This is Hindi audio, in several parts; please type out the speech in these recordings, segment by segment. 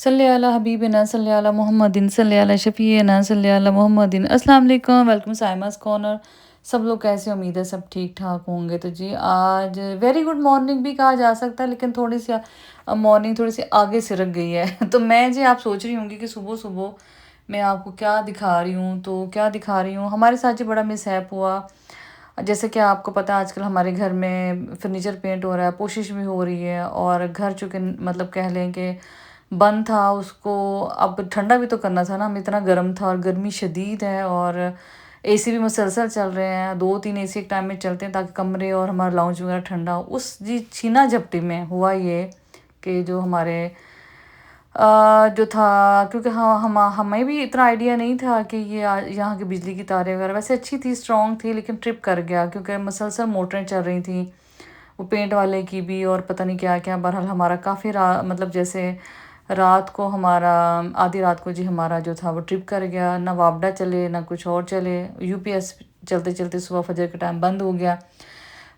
सल्ले अला हबीबिना सल्ले अला मोहम्मदिन सल्ले अला शफ़ीना सल्ले अला मोहम्मदिन। अस्सलाम वालेकुम, वेलकम साइमास कॉर्नर। सब लोग कैसे, उम्मीद है सब ठीक ठाक होंगे। तो जी आज वेरी गुड मॉर्निंग भी कहा जा सकता है, लेकिन थोड़ी सी मॉर्निंग थोड़ी सी आगे से रख गई है। तो मैं जी आप सोच रही होंगी कि सुबह सुबह मैं आपको क्या दिखा रही हूँ। तो क्या दिखा रही हूँ, हमारे साथ जी बड़ा मिसहैप हुआ। जैसे कि आपको पता है आजकल हमारे घर में फर्नीचर पेंट हो रहा है, कोशिश भी हो रही है, और घर चूँकि मतलब कह लें कि बंद था, उसको अब ठंडा भी तो करना था ना। हम इतना गर्म था और गर्मी शदीद है, और एसी भी मुसलसल चल रहे हैं। 2-3 एसी एक टाइम में चलते हैं ताकि कमरे और हमारा लाउंज वगैरह ठंडा हो। उस जी छीना झपटी में हुआ ये कि जो हमारे जो था, क्योंकि हाँ हमें भी इतना आइडिया नहीं था कि ये यहाँ की बिजली की तारें वगैरह वैसे अच्छी थी, स्ट्रॉन्ग थी, लेकिन ट्रिप कर गया क्योंकि मुसलसल मोटरें चल रही थी, वो पेंट वाले की भी और पता नहीं क्या क्या। बहरहाल हमारा काफ़ी मतलब जैसे रात को हमारा आधी रात को जी हमारा जो था वो ट्रिप कर गया। ना वापडा चले ना कुछ और चले, यूपीएस चलते चलते सुबह फजर के टाइम बंद हो गया।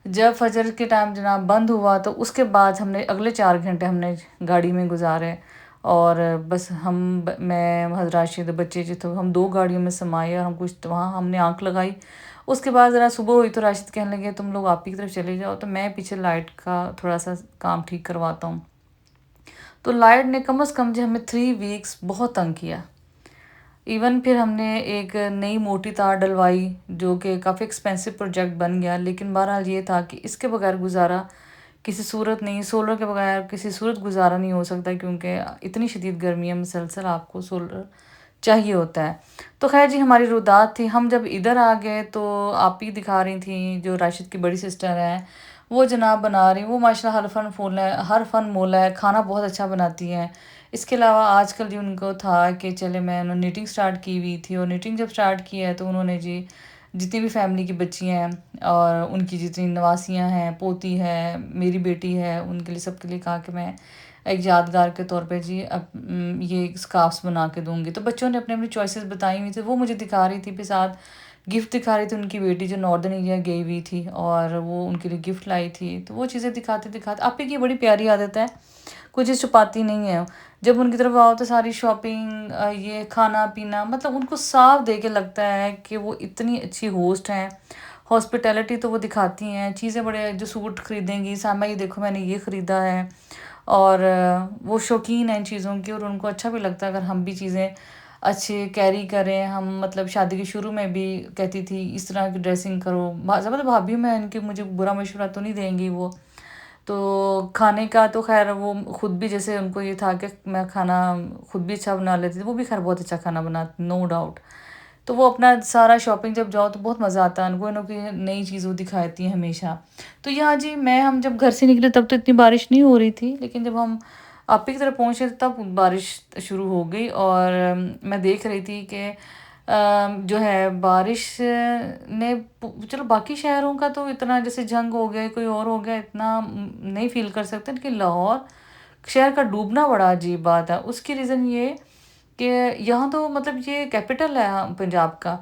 जब फजर के टाइम जनाब बंद हुआ तो उसके बाद हमने अगले 4 घंटे हमने गाड़ी में गुजारे। और बस मैं हज़रत राशिद बच्चे जी, तो हम 2 गाड़ियों में समाए और हम कुछ तो वहाँ हमने आंख लगाई। उसके बाद ज़रा सुबह हुई तो राशिद कहने लगे तुम लोग आप ही की तरफ चले जाओ, तो मैं पीछे लाइट का थोड़ा सा काम ठीक करवाता हूँ। तो लाइट ने कम से कम जो हमें 3 वीक्स बहुत तंग किया। इवन फिर हमने एक नई मोटी तार डलवाई, जो कि काफ़ी एक्सपेंसिव प्रोजेक्ट बन गया, लेकिन बहरहाल ये था कि इसके बगैर गुजारा किसी सूरत नहीं, सोलर के बगैर किसी सूरत गुजारा नहीं हो सकता, क्योंकि इतनी शदीद गर्मी है, मुसलसल आपको सोलर चाहिए होता है। तो खैर जी हमारी रुदात थी। हम जब इधर आ गए तो आप ही दिखा रही थी, जो राशिद की बड़ी सिस्टर हैं, वो जनाब बना रही, वो माशाल्लाह हर फन मोला है, खाना बहुत अच्छा बनाती हैं। इसके अलावा आजकल जी उनको था कि चले मैं उन्होंने नीटिंग स्टार्ट की हुई थी, और नीटिंग जब स्टार्ट की है तो उन्होंने जी जितनी भी फैमिली की बच्चियाँ हैं और उनकी जितनी नवासियाँ हैं, पोती है, मेरी बेटी है, उनके लिए सबके लिए कहा कि मैं एक यादगार के तौर पे जी अब ये स्कार्फ्स बना के दूँगी। तो बच्चों ने अपनी अपनी चॉइसेस बताई हुई थी, वो मुझे दिखा रही थी, फिर साथ गिफ्ट दिखा रही थी। उनकी बेटी जो नॉर्दर्न एरिया गई हुई थी और वो उनके लिए गिफ्ट लाई थी, तो वो चीज़ें दिखाते दिखाते आपी की बड़ी प्यारी आदत है, कुछ चीज़ छुपाती नहीं है। जब उनकी तरफ आओ तो सारी शॉपिंग, ये खाना पीना, मतलब उनको साफ दे के लगता है कि वो इतनी अच्छी होस्ट हैं। हॉस्पिटैलिटी तो वो दिखाती हैं, चीज़ें बड़े जो सूट खरीदेंगी, सामा ये देखो मैंने ये ख़रीदा है। और वो शौकीन हैं इन चीज़ों की, और उनको अच्छा भी लगता है अगर हम भी चीज़ें अच्छे कैरी करें। हम मतलब शादी के शुरू में भी कहती थी इस तरह की ड्रेसिंग करो, मतलब भाभी मैं इनकी मुझे बुरा मशवरा तो नहीं देंगी वो। तो खाने का तो ख़ैर वो खुद भी, जैसे उनको ये था कि मैं खाना खुद भी अच्छा बना लेती थी, वो भी ख़ैर बहुत अच्छा खाना बनाती, नो डाउट। तो वो अपना सारा शॉपिंग जब जाओ तो बहुत मज़ा आता है उनको, ना कोई नई चीज़ वो दिखाती हैं हमेशा। तो यहाँ जी हम जब घर से निकले तब तो इतनी बारिश नहीं हो रही थी, लेकिन जब हम आपी की तरफ पहुँचे तब बारिश शुरू हो गई। और मैं देख रही थी कि जो है बारिश ने चलो बाकी शहरों का तो इतना जैसे जंग हो गया कोई और हो गया इतना नहीं फील कर सकते, लेकिन लाहौर शहर का डूबना बड़ा अजीब बात है। उसकी रीज़न ये कि यहाँ तो मतलब ये कैपिटल है पंजाब का,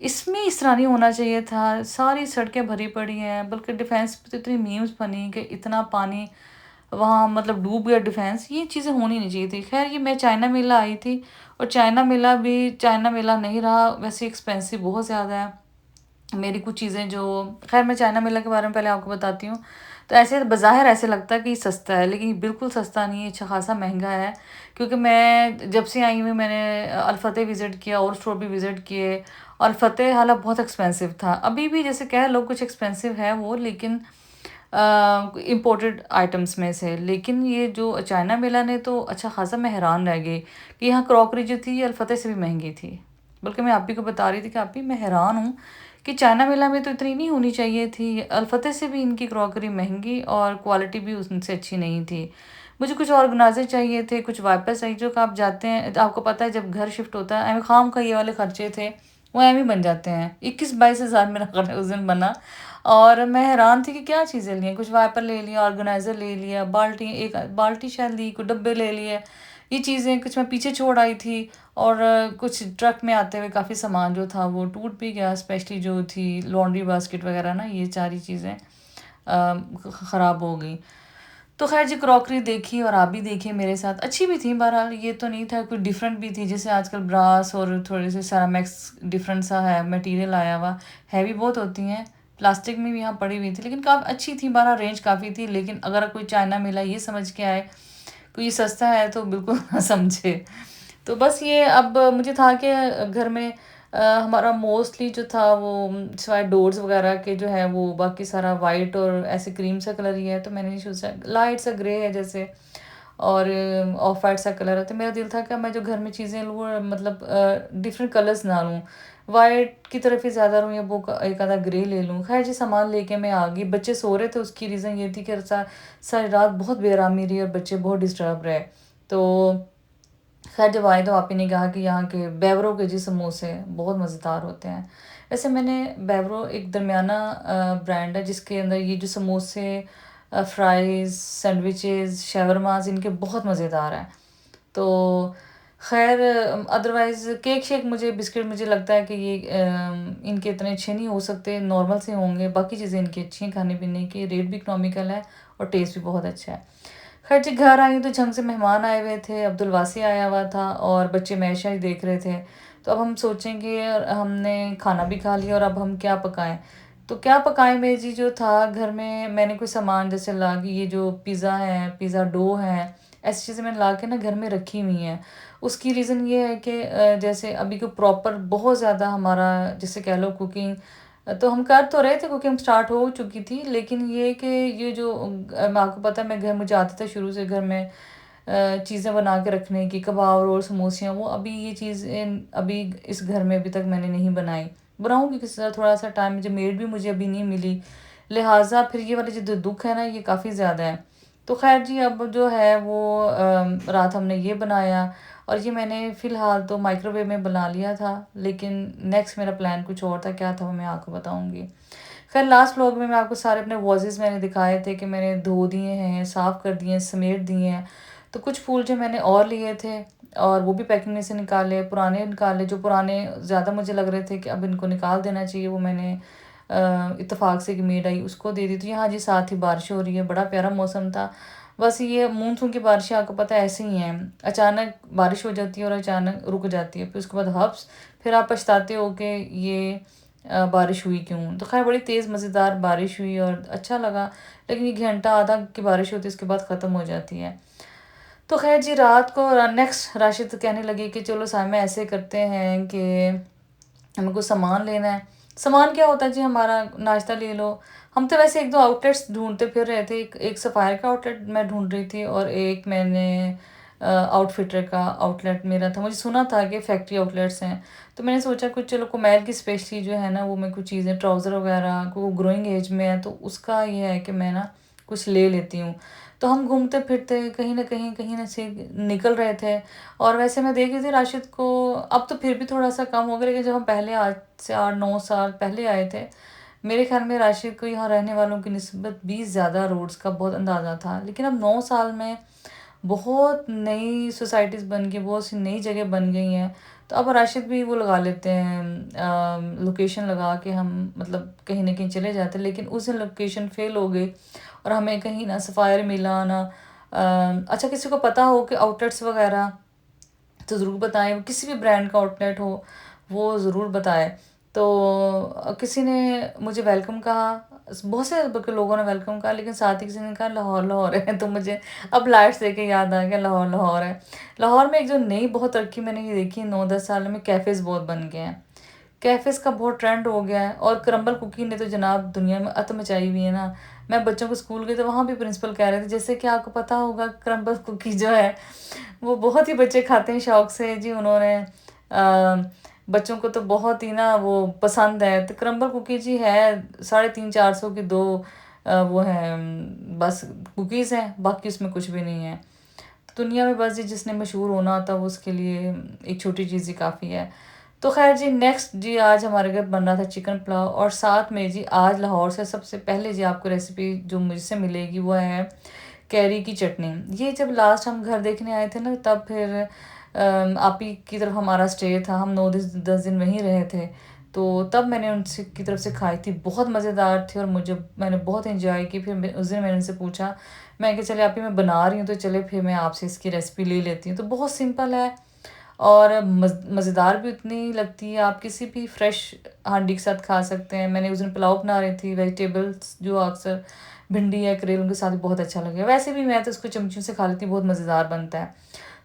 इसमें इस तरह नहीं होना चाहिए था। सारी सड़कें भरी पड़ी हैं, बल्कि डिफेंस पे तो इतनी मीम्स बनी कि इतना पानी वहाँ मतलब डूब गया डिफेंस, ये चीज़ें होनी नहीं चाहिए थी। खैर ये मैं चाइना मेला आई थी, और चाइना मेला नहीं रहा, वैसे एक्सपेंसिव बहुत ज़्यादा है। मेरी कुछ चीज़ें जो, खैर मैं चाइना मेला के बारे में पहले आपको बताती हूँ। तो ऐसे बज़ाहिर ऐसे लगता है कि ये सस्ता है, लेकिन ये बिल्कुल सस्ता नहीं है, अच्छा खासा महँगा है। क्योंकि मैं जब से आई हुई मैंने अल फतेह विज़िट किया और स्टोर भी विज़िट किए। अल फतेह हालाँकि बहुत एक्सपेंसिव था, अभी भी जैसे कह लो कुछ एक्सपेंसिव है वो, लेकिन इम्पोर्टेड आइटम्स में से। लेकिन ये जो चाइना मेला ने तो अच्छा खासा, मैं हैरान रह गई कि यहाँ क्रॉकरी जो थी ये अल फतेह से भी महँगी थी। बल्कि मैं आप ही को बता रही थी कि आप ही मैं हैरान हूँ कि चाइना मेला में तो इतनी नहीं होनी चाहिए थी, अल फतेह से भी इनकी क्रॉकरी महँगी और क्वालिटी भी उनसे अच्छी नहीं थी। मुझे कुछ ऑर्गेनाइज़र चाहिए थे, कुछ वाइपर्स चाहिए, जो कि आप जाते हैं तो आपको पता है जब घर शिफ्ट होता है, खामखा ये वाले खर्चे थे, वो एवं ही बन जाते हैं। 21-22 हज़ार मेरा खर्च उस दिन बना। और मैं हैरान थी कि क्या चीज़ें ली हैं, कुछ वाइपर ले लिया, ऑर्गेनाइज़र ले लिया, बाल्टी एक बाल्टी शायद ली, कुछ डब्बे ले लिए। ये चीज़ें कुछ मैं पीछे छोड़ आई थी, और कुछ ट्रक में आते हुए काफ़ी सामान जो था वो टूट भी गया, स्पेशली जो थी लॉन्ड्री बास्केट वगैरह ना, ये सारी चीज़ें ख़राब हो गई। तो खैर जी क्रॉकरी देखी और आप भी देखिए मेरे साथ, अच्छी भी थी बहरहाल, ये तो नहीं था कोई डिफरेंट भी थी, जैसे आजकल ब्रास और थोड़े से सेरामिक्स डिफरेंट सा है मटेरियल आया हुआ, हैवी बहुत होती हैं, प्लास्टिक में भी यहाँ पड़ी हुई थी लेकिन काफ़ी अच्छी थी, बहरहाल रेंज काफ़ी थी। लेकिन अगर कोई चाइना मिला ये समझ के आए कोई सस्ता है तो बिल्कुल ना समझे। तो बस ये अब मुझे था कि घर में हमारा मोस्टली जो था वो सिवाय डोर्स वगैरह के जो है वो बाकी सारा वाइट और ऐसे क्रीम सा कलर ही है, तो मैंने नहीं सोचा, लाइट सा ग्रे है जैसे और ऑफ वाइट सा कलर है, तो मेरा दिल था कि मैं जो घर में चीज़ें लूँ मतलब डिफरेंट कलर्स ना लूँ, वाइट की तरफ ही ज़्यादा लूँ या वो एक आधा ग्रे ले लूँ। खैर जी सामान लेके मैं आ गई, बच्चे सो रहे थे, उसकी रीज़न ये थी कि सारी रात बहुत बेआरामी रही और बच्चे बहुत डिस्टर्ब रहे। तो खैर जब आए तो आप ही ने कहा कि यहाँ के बेवरो के जी समोसे बहुत मज़ेदार होते हैं। वैसे मैंने बेवरो एक दरमियाना ब्रांड है जिसके अंदर ये जो समोसे फ्राइज़ सैंडविचेस शावरमास इनके बहुत मज़ेदार हैं। तो खैर अदरवाइज़ केक शेक मुझे बिस्किट मुझे लगता है कि ये इनके इतने अच्छे नहीं हो सकते, नॉर्मल से होंगे, बाकी चीज़ें इनकी अच्छी हैं खाने पीने की, रेट भी इकोनॉमिकल है और टेस्ट भी बहुत अच्छा है। खैर जी घर आई तो झंग से मेहमान आए हुए थे, अब्दुल वासी आया हुआ था और बच्चे मैशा ही देख रहे थे। तो अब हम सोचेंगे हमने खाना भी खा लिया और अब हम क्या पकाएं, तो क्या पकाएं में जी जो था घर में मैंने कोई सामान जैसे ला कि ये जो पिज़्ज़ा है पिज़्ज़ा डो है ऐसी चीज़ें मैंने ला के ना घर में रखी हुई हैं। उसकी रीज़न ये है कि जैसे अभी को प्रॉपर बहुत ज़्यादा हमारा जैसे कह लो कुकिंग तो हम कर तो रहे थे, कुकिंग स्टार्ट हो चुकी थी, लेकिन ये कि ये जो मैं आपको पता है मैं घर मुझे आदत है शुरू से घर में चीज़ें बना के रखने की, कबाब रोल समोसियाँ, वो अभी ये चीज़ें अभी इस घर में अभी तक मैंने नहीं बनाई, बनाऊँगी किसी तरह, थोड़ा सा टाइम, मुझे मेड भी मुझे अभी नहीं मिली, लिहाजा फिर ये वाले जो दुख है ना ये काफ़ी ज़्यादा है। तो खैर जी अब जो है वो रात हमने ये बनाया और ये मैंने फ़िलहाल तो माइक्रोवेव में बना लिया था, लेकिन नेक्स्ट मेरा प्लान कुछ और था, क्या था वो मैं आपको बताऊँगी। खैर लास्ट व्लॉग में मैं आपको सारे अपने वॉइसेस मैंने दिखाए थे कि मैंने धो दिए हैं, साफ़ कर दिए हैं, समेट दिए हैं। तो कुछ फूल जो मैंने और लिए थे और वो भी पैकिंग में से निकाले, पुराने निकाले, जो पुराने ज़्यादा मुझे लग रहे थे कि अब इनको निकाल देना चाहिए, वो मैंने इत्तेफाक से एक मेड आई उसको दे दी। तो यहाँ जी साथ ही बारिश हो रही है, बड़ा प्यारा मौसम था। बस ये मानसून की बारिशें आपको पता है ऐसे ही हैं, अचानक बारिश हो जाती है और अचानक रुक जाती है, फिर उसके बाद हब्स, फिर आप पछताते हो कि ये बारिश हुई क्यों। तो खैर बड़ी तेज़ मज़ेदार बारिश हुई और अच्छा लगा, लेकिन ये घंटा आधा की बारिश होती है उसके बाद ख़त्म हो जाती है। तो खैर जी रात को नेक्स्ट राशिद कहने लगी कि चलो साइमा ऐसे करते हैं कि हमें कुछ सामान लेना है। सामान क्या होता है जी, हमारा नाश्ता ले लो। हम तो वैसे 1-2 आउटलेट्स ढूँढते फिर रहे थे। एक सफ़ायर का आउटलेट मैं ढूँढ रही थी और एक मैंने आउटफिटर का आउटलेट मेरा था। मुझे सुना था कि फैक्ट्री आउटलेट्स हैं, तो मैंने सोचा कुछ चलो कुमैल की स्पेशली जो है ना वो मैं कुछ चीज़ें ट्राउज़र वगैरह को ग्रोइंग एज में है तो उसका ये है कि मैं ना कुछ ले लेती हूँ। तो हम घूमते-फिरते कहीं न से निकल रहे थे और वैसे मैं देख रही थी राशिद को, अब तो फिर भी थोड़ा-सा कम हो गया, लेकिन जब हम पहले आज से 8-9 साल पहले आए थे, मेरे ख़्याल में राशिद को यहाँ रहने वालों की निस्बत 20 ज़्यादा रोड्स का बहुत अंदाज़ा था। लेकिन अब 9 साल में बहुत नई सोसाइटीज़ बन गई, बहुत सी नई जगह बन गई हैं। तो अब राशिद भी वो लगा लेते हैं लोकेशन लगा के हम मतलब कहीं न कहीं चले जाते हैं, लेकिन उस दिन लोकेशन फ़ेल हो गई और हमें कहीं ना सफ़ायर मिला ना अच्छा किसी को पता हो कि आउटलेट्स वग़ैरह तो ज़रूर बताएँ, किसी भी ब्रांड का आउटलेट हो, वो ज़रूर बताएँ। तो किसी ने मुझे वेलकम कहा, बहुत से बल्कि लोगों ने वेलकम कहा, लेकिन साथ ही किसी ने कहा लाहौर, लाहौर है। तो मुझे अब लाइट्स देख के याद आ गया लाहौर, लाहौर है। लाहौर में एक जो नई बहुत तरक्की मैंने ये देखी 9-10 साल में, कैफ़ेज़ बहुत बन गए हैं। कैफ़ेज़ का बहुत ट्रेंड हो गया है और क्रम्बल कुकी ने तो जनाब दुनिया में अत मचाई हुई है ना। मैं बच्चों को स्कूल गई तो वहाँ भी प्रिंसिपल कह रहे थे जैसे कि आपको पता होगा क्रम्बल कुकी जो है वो बहुत ही बच्चे खाते हैं शौक से जी। उन्होंने बच्चों को तो बहुत ही ना वो पसंद है। तो क्रम्बल कुकी जी है 350-400 की 2 वो हैं बस कुकीज़ हैं, बाकी उसमें कुछ भी नहीं है। तो दुनिया में बस जी जिसने मशहूर होना होता है वो उसके लिए एक छोटी चीज़ ही काफ़ी है। तो खैर जी नेक्स्ट जी आज हमारे घर बन रहा था चिकन पुलाव और साथ में जी आज लाहौर से सबसे पहले जी आपको रेसिपी जो मुझसे मिलेगी वो है कैरी की चटनी। ये जब लास्ट हम घर देखने आए थे ना तब फिर आप ही की तरफ हमारा स्टे था, हम 9-10 दिन वहीं रहे थे, तो तब मैंने उनसे की तरफ से खाई थी, बहुत मज़ेदार थी और मैंने बहुत एंजॉय की। फिर उस दिन मैंने उनसे पूछा, मैं कहा चले आप ही मैं बना रही हूँ तो चले फिर मैं आपसे इसकी रेसिपी ले लेती हूँ। तो बहुत सिंपल है और मज़ेदार भी उतनी लगती है। आप किसी भी फ्रेश हांडी के साथ खा सकते हैं। मैंने उस दिन पुलाव बना रही थी, वेजिटेबल्स जो अक्सर भिंडी या करेल उनके साथ बहुत अच्छा लगेगा। वैसे भी मैं तो इसको चमचों से खा लेती हूँ, बहुत मज़ेदार बनता है।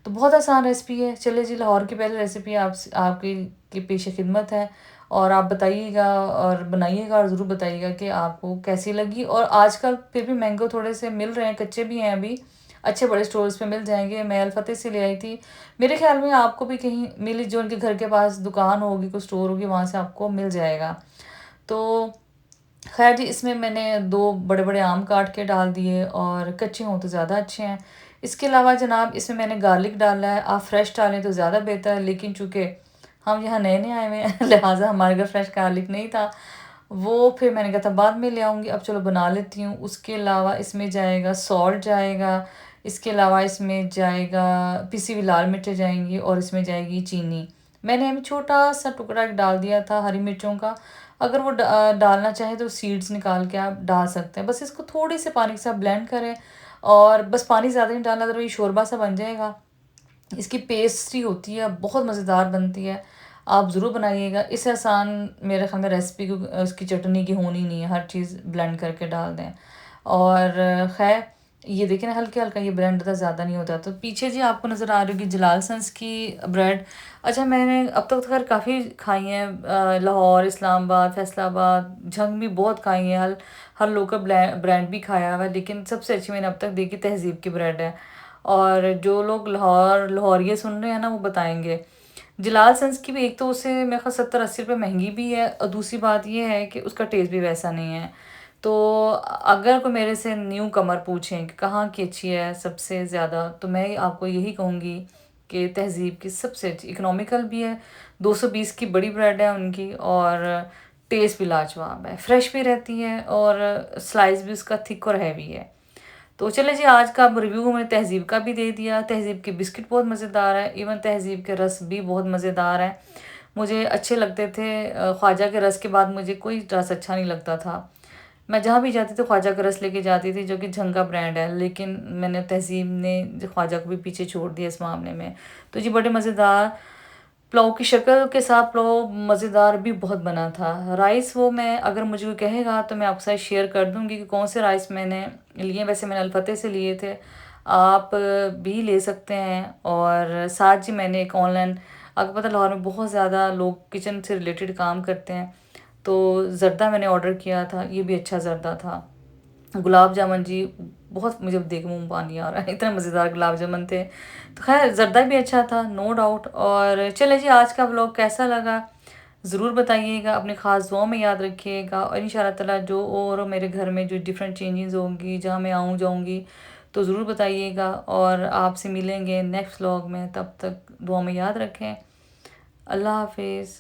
तो बहुत आसान रेसिपी है। चलिए जी, लाहौर की पहले रेसिपी आपकी की पेश खिदमत है और आप बताइएगा और बनाइएगा और ज़रूर बताइएगा कि आपको कैसी लगी। और आजकल फिर भी मैंगो थोड़े से मिल रहे हैं, कच्चे भी हैं अभी, अच्छे बड़े स्टोर्स पे मिल जाएंगे। मैं अलफतेह से ले आई थी, मेरे ख्याल में आपको भी कहीं मिली, जो उनके घर के पास दुकान होगी, कोई स्टोर होगी, वहाँ से आपको मिल जाएगा। तो खैर जी, इसमें मैंने 2 बड़े-बड़े आम काट के डाल दिए और कच्चे हों तो ज़्यादा अच्छे हैं। इसके अलावा जनाब इसमें मैंने गार्लिक डाला है, आप फ्रेश डालें तो ज़्यादा बेहतर है, लेकिन चूँकि हम यहाँ नए-नए आए हुए हैं लिहाज़ा हमारे घर फ्रेश गार्लिक नहीं था। वो फिर मैंने कहा था बाद में ले आऊँगी, अब चलो बना लेती हूँ। उसके अलावा इसमें जाएगा सॉल्ट जाएगा, इसके अलावा इसमें जाएगा पिसी हुई लाल मिर्चें जाएँगी और इसमें जाएगी चीनी। मैंने अभी छोटा-सा टुकड़ा डाल दिया था हरी मिर्चों का। अगर वो डालना चाहें तो सीड्स निकाल के आप डाल सकते हैं। बस इसको थोड़े से पानी के साथ ब्लेंड करें और बस पानी ज़्यादा नहीं डालना, तो ये शोरबा सा बन जाएगा। इसकी पेस्ट्री होती है, बहुत मज़ेदार बनती है। आप ज़रूर बनाइएगा। इससे आसान मेरे ख़्याल में रेसिपी को उसकी चटनी की होनी नहीं है, हर चीज़ ब्लेंड करके डाल दें। और ख़ैर ये देखिए ना, हल्का-हल्का ये ब्लेंड होता है, ज़्यादा नहीं होता। तो पीछे जी आपको नज़र आ रही होगी जलाल सन्स की ब्रेड। अच्छा, मैंने अब तक तो खैर काफ़ी खाई हैं, लाहौर, इस्लामाबाद, फ़ैसलाबाद, झंग भी बहुत खाई हैं, हर लोकल ब्रांड भी खाया हुआ है, लेकिन सबसे अच्छी मैंने अब तक देखी तहज़ीब की ब्रेड है। और जो लोग लाहौरिये सुन रहे हैं ना, वो बताएँगे। जलाल सन्स की भी एक तो उससे मेरे ख़्याल 70-80 रुपए महँगी भी है और दूसरी बात ये है कि उसका टेस्ट भी वैसा नहीं है। तो अगर कोई मेरे से न्यू कमर पूछें कि कहाँ की अच्छी है सबसे ज़्यादा, तो मैं आपको यही कहूँगी कि तहज़ीब की सबसे अच्छी, इकोनॉमिकल भी है, 220 की बड़ी ब्रेड है उनकी और टेस्ट भी लाजवाब है, फ्रेश भी रहती है और स्लाइस भी उसका थिक और हैवी है। तो चलिए जी, आज का अब रिव्यू मैंने तहज़ीब का भी दे दिया। तहज़ीब के बिस्किट बहुत मज़ेदार है, इवन तहज़ीब के रस भी बहुत मज़ेदार है। मुझे अच्छे लगते थे। ख्वाजा के रस के बाद मुझे कोई रस अच्छा नहीं लगता था। मैं जहाँ भी जाती थी ख्वाजा का रस लेके जाती थी, जो कि झंग का ब्रांड है, लेकिन मैंने तहज़ीब ने ख्वाजा को भी पीछे छोड़ दिया इस मामले में। तो जी बड़े मज़ेदार पुलाव की शक्ल के साथ पुलाव मज़ेदार भी बहुत बना था। राइस वो मैं, अगर मुझे कोई कहेगा तो मैं आपके साथ शेयर कर दूँगी कि कौन से राइस मैंने लिए। वैसे मैंने अलफतेह से लिए थे, आप भी ले सकते हैं। और साथ जी मैंने एक ऑनलाइन, आपको पता है लाहौर में बहुत ज़्यादा लोग किचन से रिलेटेड काम करते हैं, तो ज़र्दा मैंने ऑर्डर किया था, ये भी अच्छा ज़र्दा था। गुलाब जामुन जी, बहुत मुझे अब देख मुँह में पानी आ रहा है, इतने मज़ेदार गुलाब जामुन थे। तो ख़ैर ज़र्दा भी अच्छा था, नो डाउट। और चलिए जी, आज का व्लॉग कैसा लगा ज़रूर बताइएगा, अपनी ख़ास दुआओं में याद रखिएगा। और इंशाअल्लाह ताला जो और मेरे घर में जो डिफरेंट चेंजेस होंगी, जहाँ मैं आऊँ जाऊँगी, तो ज़रूर बताइएगा। और आपसे मिलेंगे नेक्स्ट व्लॉग में, तब तक दुआ में याद रखें। अल्लाह हाफ़िज़।